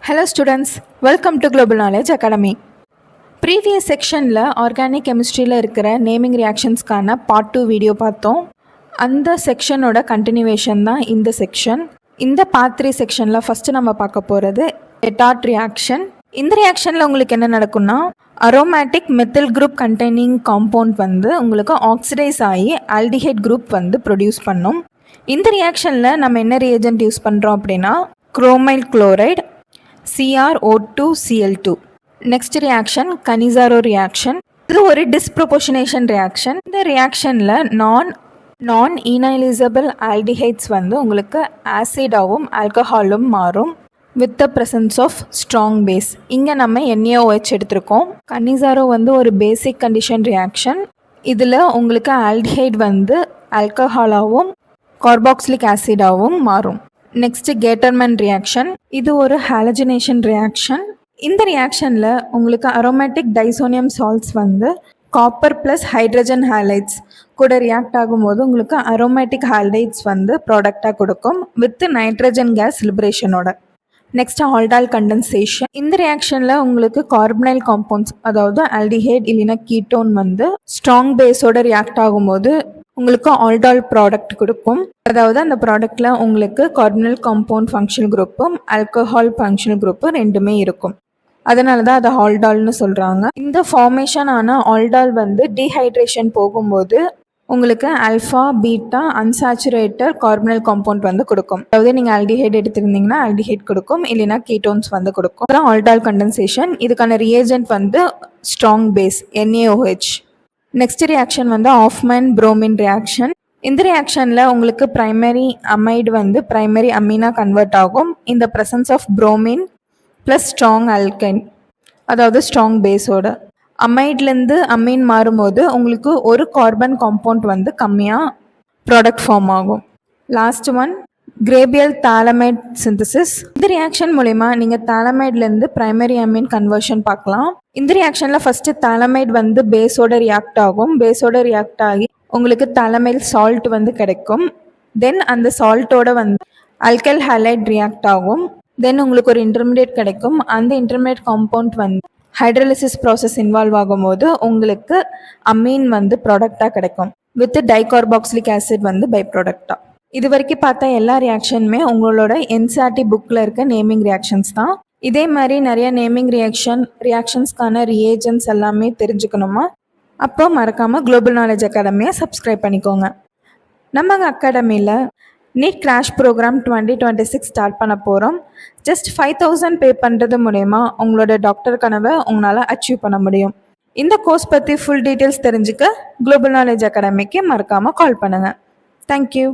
Hello students, welcome to Global Knowledge Academy. Previous sectionல organic chemistryல இருக்கிற naming reactionsக்கான part 2 video பார்த்தோம். அந்த செக்ஷனோட continuation தான் இந்த செக்ஷன். இந்த part 3 செக்ஷன்ல ஃபர்ஸ்ட் நம்ம பார்க்க போகிறது Ettard reaction. இந்த ரியாக்ஷனில் உங்களுக்கு என்ன நடக்கும்னா aromatic methyl group containing compound வந்து உங்களுக்கு ஆக்சிடைஸ் ஆகி aldehyde group வந்து ப்ரொடியூஸ் பண்ணும். இந்த ரியாக்ஷனில் நம்ம என்ன ரியேஜென்ட் யூஸ் பண்ணுறோம் அப்படின்னா chromyl chloride CrO2Cl2. Next reaction Cannizzaro reaction. இது ஒரு டிஸ்ப்ரொபோர்ஷனேஷன் ரியாக்ஷன். இந்த ரியாக்ஷனில் நான் ஈனைலைசபிள் ஆல்டிஹைட்ஸ் வந்து உங்களுக்கு ஆசிடாகவும் ஆல்கஹாலும் மாறும் with the presence of strong base. இங்கே நம்ம NaOH எடுத்திருக்கோம். கனிசாரோ வந்து ஒரு பேசிக் கண்டிஷன் ரியாக்ஷன். இதில் உங்களுக்கு ஆல்டிஹைட் வந்து ஆல்கஹாலாகவும் கார்பாக்சிலிக் ஆசிடாகவும் மாறும். Next Gattermann reaction. இது ஒரு ஹாலஜினேஷன் ரியாக்ஷன். இந்த ரியாக்ஷனில் உங்களுக்கு அரோமேட்டிக் டைசோனியம் சால்ட்ஸ் வந்து காப்பர் ப்ளஸ் ஹைட்ரஜன் ஹாலைட்ஸ் கூட ரியாக்ட் ஆகும்போது உங்களுக்கு அரோமேட்டிக் ஹாலைட்ஸ் வந்து ப்ராடக்டாக கொடுக்கும் வித் நைட்ரஜன் கேஸ் லிபரேஷனோட. Next aldol condensation. இந்த ரியாக்ஷனில் உங்களுக்கு கார்பனைல் காம்பவுண்ட்ஸ் அதாவது ஆல்டிஹைட் இல்லைன்னா கீட்டோன் வந்து ஸ்ட்ராங் பேஸோட ரியாக்ட் ஆகும்போது உங்களுக்கு ஆல்டால் ப்ராடக்ட் கொடுக்கும். அதாவது அந்த ப்ராடக்டில் உங்களுக்கு கார்பனைல் காம்பவுண்ட் ஃபங்க்ஷனல் குரூப்பும் ஆல்கஹால் ஃபங்க்ஷனல் குரூப்பும் ரெண்டுமே இருக்கும். அதனால தான் அதை ஆல்டால்னு சொல்கிறாங்க. இந்த ஃபார்மேஷன் ஆன ஆல்டால் வந்து டீஹைட்ரேஷன் போகும்போது உங்களுக்கு alpha beta unsaturated carbonyl compound வந்து கொடுக்கும். அதாவது நீங்கள் ஆல்டிஹைட் எடுத்திருந்தீங்கன்னா ஆல்டிஹைட் கொடுக்கும், இல்லைன்னா கீட்டோன்ஸ் வந்து கொடுக்கும். அதான் ஆல்டால் கண்டென்சேஷன். இதுக்கான ரியேஜென்ட் வந்து strong base NaOH. Next reaction வந்து ஆஃப்மேன் புரோமின் ரியாக்ஷன். இந்த ரியாக்ஷனில் உங்களுக்கு பிரைமரி அமைடு வந்து பிரைமரி அமீனா கன்வெர்ட் ஆகும் இந்த presence of bromine plus strong ஆல்கைன் அதாவது ஸ்ட்ராங் பேஸோட. அமைட்லேருந்து அமீன் மாறும்போது உங்களுக்கு ஒரு கார்பன் காம்பவுண்ட் வந்து கம்மியாக ப்ராடக்ட் ஃபார்ம் ஆகும். Last one Gabriel phthalimide synthesis. இந்த ரியாக்ஷன் மூலமா நீங்கள் தாலமைட்லேருந்து பிரைமரி அமீன் கன்வர்ஷன் பார்க்கலாம். இந்த ரியாக்ஷனில் ஃபஸ்ட்டு தாலமைட் வந்து பேஸோட ரியாக்ட் ஆகும். பேஸோட ரியாக்ட் ஆகி உங்களுக்கு தாலமைல் சால்ட் வந்து கிடைக்கும். தென் அந்த சால்ட்டோட வந்து அல்கைல் ஹாலைட் ரியாக்ட் ஆகும். தென் உங்களுக்கு ஒரு இன்டர்மீடியட் கிடைக்கும். அந்த இன்டர்மீடியட் காம்பவுண்ட் வந்து ஹைட்ரோலிசிஸ் ப்ராசஸ் இன்வால்வ் ஆகும்போது உங்களுக்கு அமீன் வந்து ப்ராடக்டாக கிடைக்கும் வித் டைகார்பாக்சிலிக் ஆசிட் வந்து பை ப்ராடக்டாக. இது வரைக்கும் பார்த்தா எல்லா ரியாக்ஷனுமே உங்களோட NCERT புக்கில் இருக்க நேமிங் ரியாக்ஷன்ஸ் தான். இதே மாதிரி நிறைய நேமிங் ரியாக்ஷன்ஸ்க்கான ரியேஜன்ஸ் எல்லாமே தெரிஞ்சுக்கணுமா? அப்போ மறக்காமல் குளோபல் நாலேஜ் அகாடமியை சப்ஸ்கிரைப் பண்ணிக்கோங்க. நம்ம அகாடமியில் நீட் கிராஷ் ப்ரோக்ராம் 2026 ஸ்டார்ட் பண்ண போகிறோம். ஜஸ்ட் 5000 பே பண்ணுறது மூலயமா உங்களோட டாக்டர் கனவை உங்களால் அச்சீவ் பண்ண முடியும். இந்த கோர்ஸ் பற்றி ஃபுல் டீட்டெயில்ஸ் தெரிஞ்சுக்க குளோபல் நாலேஜ் அகாடமிக்கு மறக்காமல் கால் பண்ணுங்கள். தேங்க்யூ.